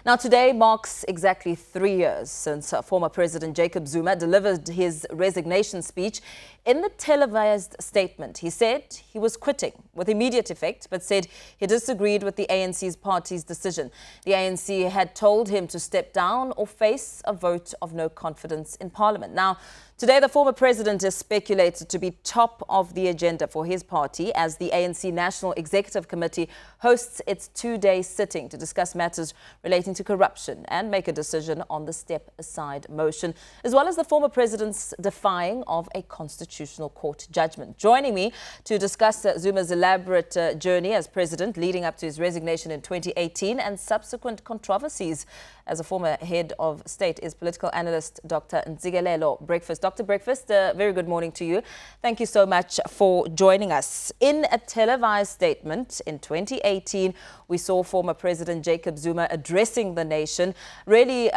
Now, today marks exactly 3 years since former President Jacob Zuma delivered his resignation speech. In the televised statement, he said he was quitting with immediate effect, but said he disagreed with the ANC's party's decision. The ANC had told him to step down or face a vote of no confidence in Parliament. Now, today, the former president is speculated to be top of the agenda for his party as the ANC National Executive Committee hosts its two-day sitting to discuss matters relating to corruption and make a decision on the step-aside motion, as well as the former president's defying of a constitutional court judgment. Joining me to discuss Zuma's elaborate journey as president leading up to his resignation in 2018 and subsequent controversies as a former head of state is political analyst Dr Ntsikelelo Breakfast. Dr. Breakfast, very good morning to you. Thank you so much for joining us. In a televised statement in 2018, we saw former President Jacob Zuma addressing the nation, really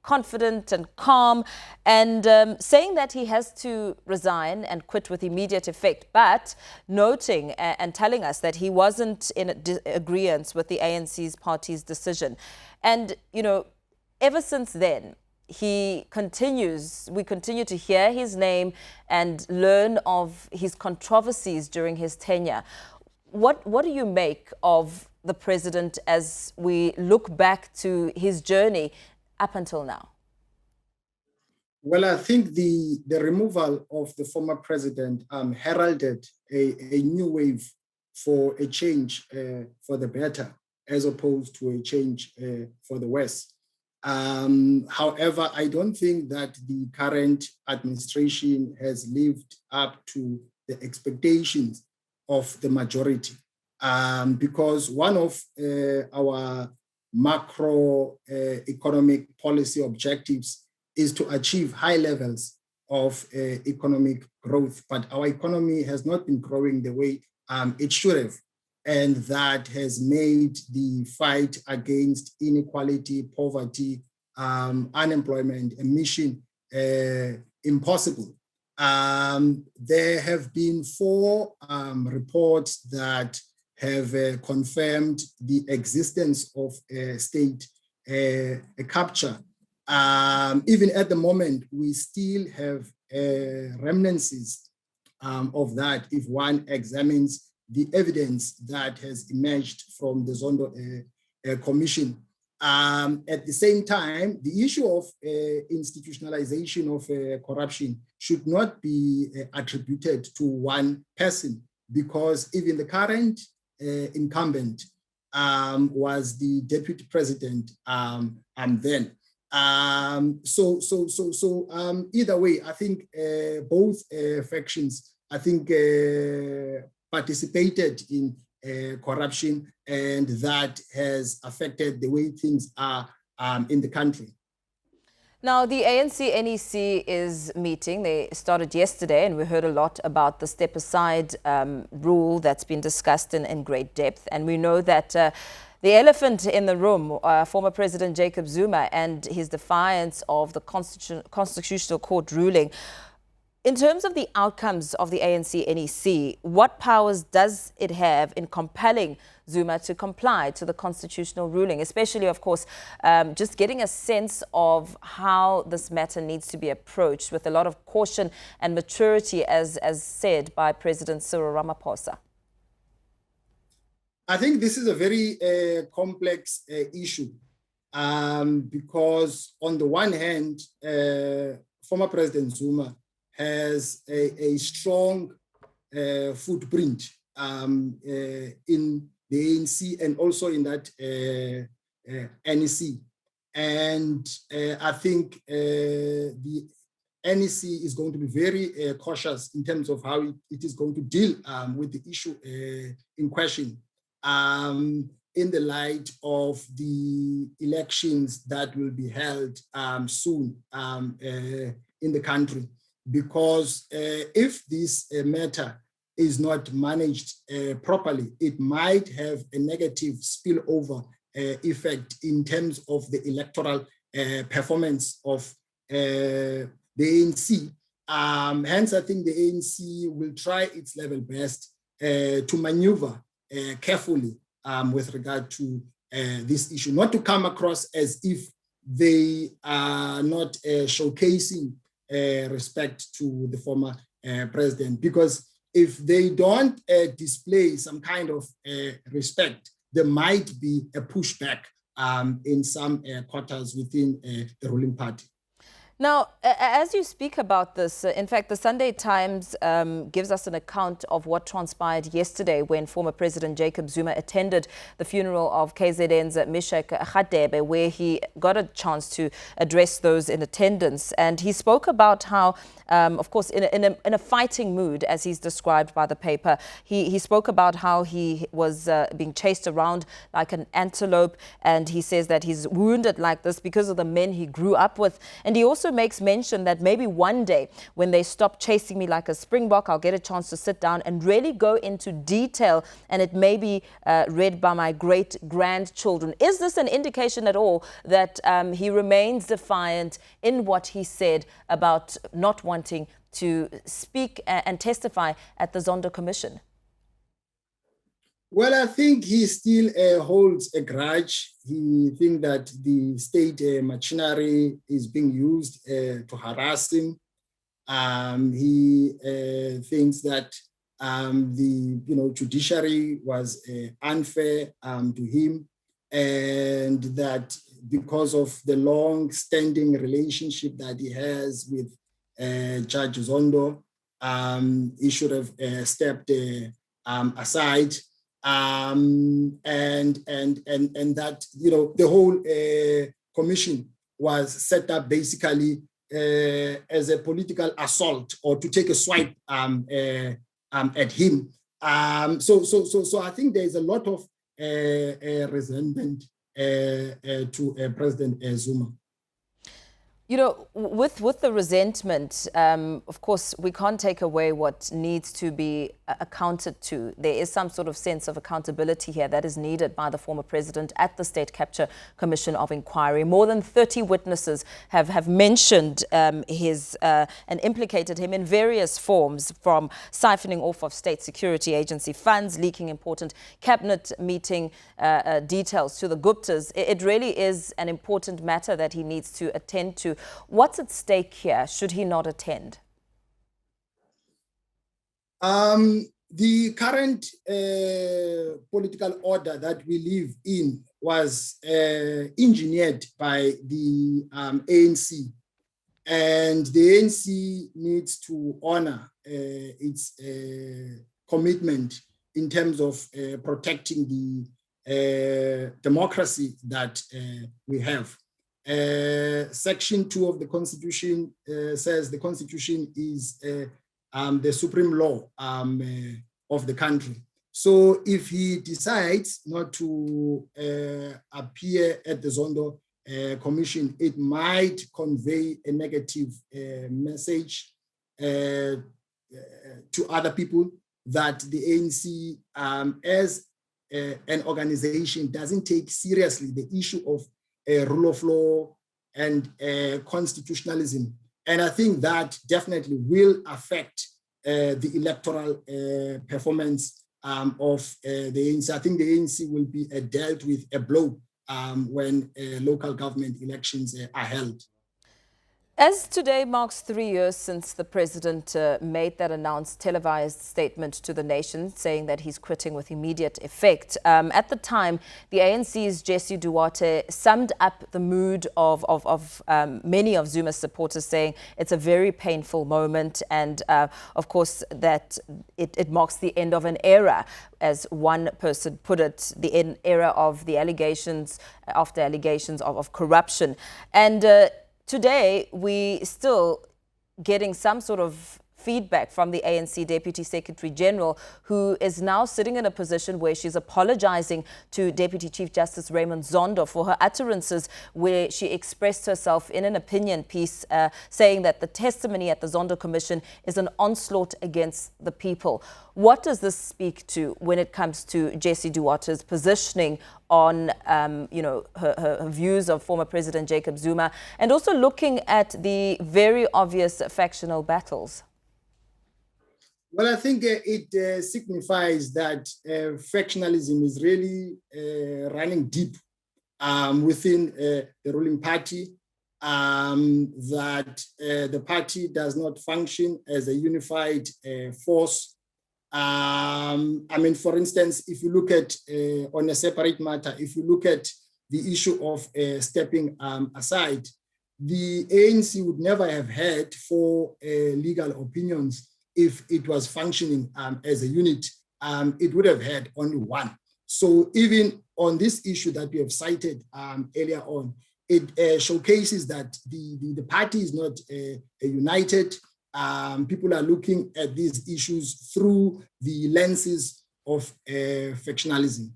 confident and calm, and saying that he has to resign and quit with immediate effect, but noting and telling us that he wasn't in agreement with the ANC's party's decision. And, you know, ever since then, we continue to hear his name and learn of his controversies during his tenure. What do you make of the president as we look back to his journey up until now? Well, I think the removal of the former president heralded a new wave for a change for the better, as opposed to a change for the worse. However, I don't think that the current administration has lived up to the expectations of the majority, because one of our macroeconomic policy objectives is to achieve high levels of economic growth, but our economy has not been growing the way it should have. And that has made the fight against inequality, poverty, unemployment, a mission impossible. There have been 4 reports that have confirmed the existence of state capture. Even at the moment, we still have remnants of that if one examines the evidence that has emerged from the Zondo Commission. At the same time, the issue of institutionalization of corruption should not be attributed to one person, because even the current incumbent was the deputy president then. Either way, I think both factions, I think, participated in corruption, and that has affected the way things are in the country. Now, the ANC-NEC is meeting. They started yesterday, and we heard a lot about the step-aside rule that's been discussed in great depth. And we know that the elephant in the room, former President Jacob Zuma and his defiance of the Constitutional Court ruling. In terms of the outcomes of the ANC-NEC, what powers does it have in compelling Zuma to comply to the constitutional ruling, especially, of course, just getting a sense of how this matter needs to be approached with a lot of caution and maturity, as said by President Cyril Ramaphosa? I think this is a very complex issue because on the one hand, former President Zuma has a strong footprint in the ANC and also in that NEC. And I think the NEC is going to be very cautious in terms of how it is going to deal with the issue in question in the light of the elections that will be held soon in the country. Because if this matter is not managed properly, it might have a negative spillover effect in terms of the electoral performance of the ANC. Hence, I think the ANC will try its level best to maneuver carefully with regard to this issue, not to come across as if they are not showcasing respect to the former president, because if they don't display some kind of respect, there might be a pushback in some quarters within the ruling party. Now, as you speak about this, in fact, the Sunday Times gives us an account of what transpired yesterday when former President Jacob Zuma attended the funeral of KZN's Mishek Radebe, where he got a chance to address those in attendance. And he spoke about how, of course, in a fighting mood, as he's described by the paper, he spoke about how he was being chased around like an antelope. And he says that he's wounded like this because of the men he grew up with. And he also makes mention that maybe one day when they stop chasing me like a springbok, I'll get a chance to sit down and really go into detail, and it may be read by my great-grandchildren. Is this an indication at all that he remains defiant in what he said about not wanting to speak and testify at the Zondo Commission? Well, I think he still holds a grudge. He thinks that the state machinery is being used to harass him. He thinks that the judiciary was unfair to him, and that because of the long-standing relationship that he has with Judge Zondo, he should have stepped aside. And that the whole commission was set up basically as a political assault, or to take a swipe at him. So I think there is a lot of resentment to President Zuma. You know, with the resentment, of course, we can't take away what needs to be accounted to. There is some sort of sense of accountability here that is needed by the former president at the State Capture Commission of Inquiry. More than 30 witnesses have mentioned his and implicated him in various forms, from siphoning off of state security agency funds, leaking important cabinet meeting details to the Guptas. It really is an important matter that he needs to attend to. What's at stake here, should he not attend? The current political order that we live in was engineered by the ANC, and the ANC needs to honor its commitment in terms of protecting the democracy that we have. Section 2 of the Constitution says the Constitution is the supreme law of the country. So if he decides not to appear at the Zondo Commission, it might convey a negative message to other people that the ANC, as an organization, doesn't take seriously the issue of rule of law and constitutionalism. And I think that definitely will affect the electoral performance of the ANC. I think the ANC will be dealt with a blow when local government elections are held. As today marks 3 years since the president made that announced televised statement to the nation saying that he's quitting with immediate effect, at the time, the ANC's Jesse Duarte summed up the mood of many of Zuma's supporters, saying it's a very painful moment, and of course that it marks the end of an era, as one person put it, the era of the allegations, after allegations of corruption. And today, we still getting some sort of feedback from the ANC Deputy Secretary General, who is now sitting in a position where she's apologizing to Deputy Chief Justice Raymond Zondo for her utterances, where she expressed herself in an opinion piece saying that the testimony at the Zondo Commission is an onslaught against the people. What does this speak to when it comes to Jesse Duarte's positioning on, her views of former President Jacob Zuma, and also looking at the very obvious factional battles? Well, I think it signifies that factionalism is really running deep within the ruling party, that the party does not function as a unified force. I mean, for instance, if you look at, on a separate matter, if you look at the issue of stepping aside, the ANC would never have had 4 legal opinions if it was functioning as a unit. It would have had only 1. So even on this issue that we have cited earlier on, it showcases that the party is not united. People are looking at these issues through the lenses of factionalism.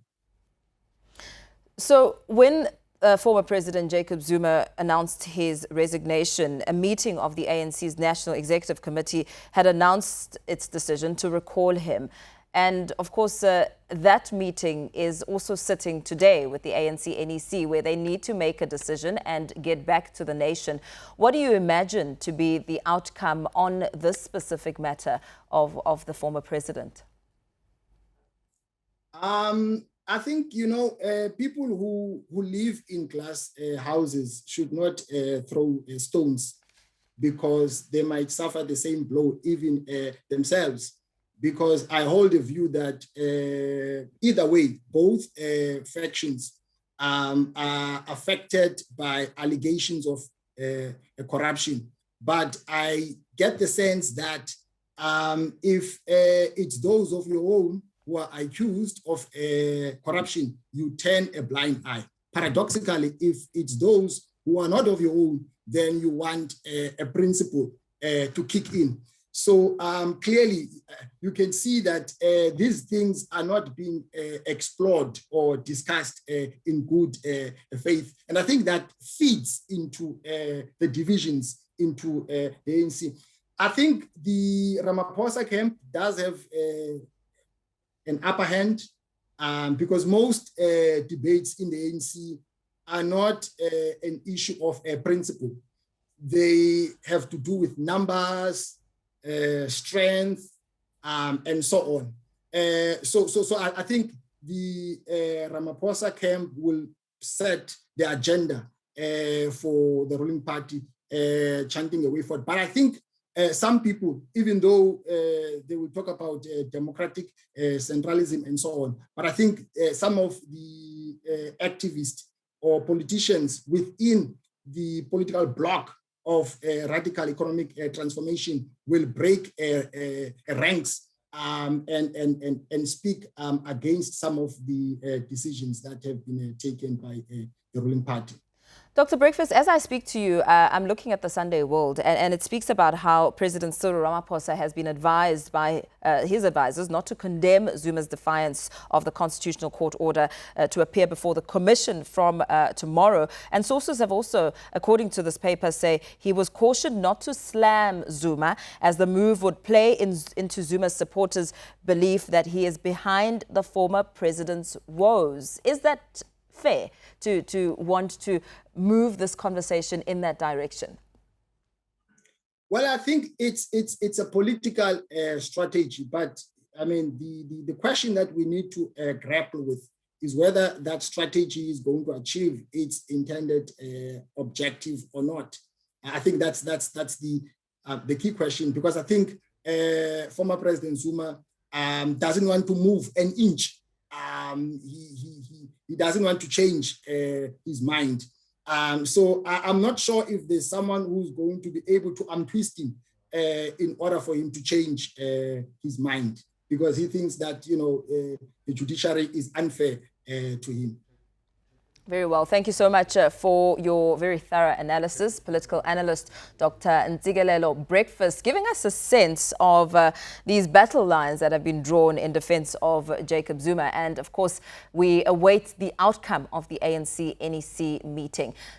So when former President Jacob Zuma announced his resignation, a meeting of the ANC's National Executive Committee had announced its decision to recall him. And of course, that meeting is also sitting today with the ANC NEC, where they need to make a decision and get back to the nation. What do you imagine to be the outcome on this specific matter of the former president? I think, people who live in glass houses should not throw stones, because they might suffer the same blow even themselves. Because I hold a view that either way, both factions are affected by allegations of corruption. But I get the sense that if it's those of your own who are accused of corruption, you turn a blind eye. Paradoxically, if it's those who are not of your own, then you want a principle to kick in. So clearly, you can see that these things are not being explored or discussed in good faith. And I think that feeds into the divisions into the ANC. I think the Ramaphosa camp does have an upper hand because most debates in the ANC are not an issue of a principle. They have to do with numbers, strength, and so on. So I think the Ramaphosa camp will set the agenda for the ruling party, chanting a way forward. But I think some people, even though they will talk about democratic centralism and so on, but I think some of the activists or politicians within the political bloc of radical economic transformation will break ranks and speak against some of the decisions that have been taken by the ruling party. Dr. Breakfast, as I speak to you, I'm looking at the Sunday World, and it speaks about how President Cyril Ramaphosa has been advised by his advisors not to condemn Zuma's defiance of the Constitutional Court order to appear before the Commission from tomorrow. And sources have also, according to this paper, say he was cautioned not to slam Zuma, as the move would play into Zuma's supporters' belief that he is behind the former president's woes. Is that fair to want to move this conversation in that direction? Well, I think it's a political strategy, but I mean the question that we need to grapple with is whether that strategy is going to achieve its intended objective or not. I think that's the key question, because I think former President Zuma doesn't want to move an inch. He doesn't want to change his mind. So I'm not sure if there's someone who's going to be able to untwist him in order for him to change his mind, because he thinks that, the judiciary is unfair to him. Very well. Thank you so much for your very thorough analysis. Political analyst Dr. Ntsikelelo Breakfast, giving us a sense of these battle lines that have been drawn in defense of Jacob Zuma. And of course, we await the outcome of the ANC NEC meeting.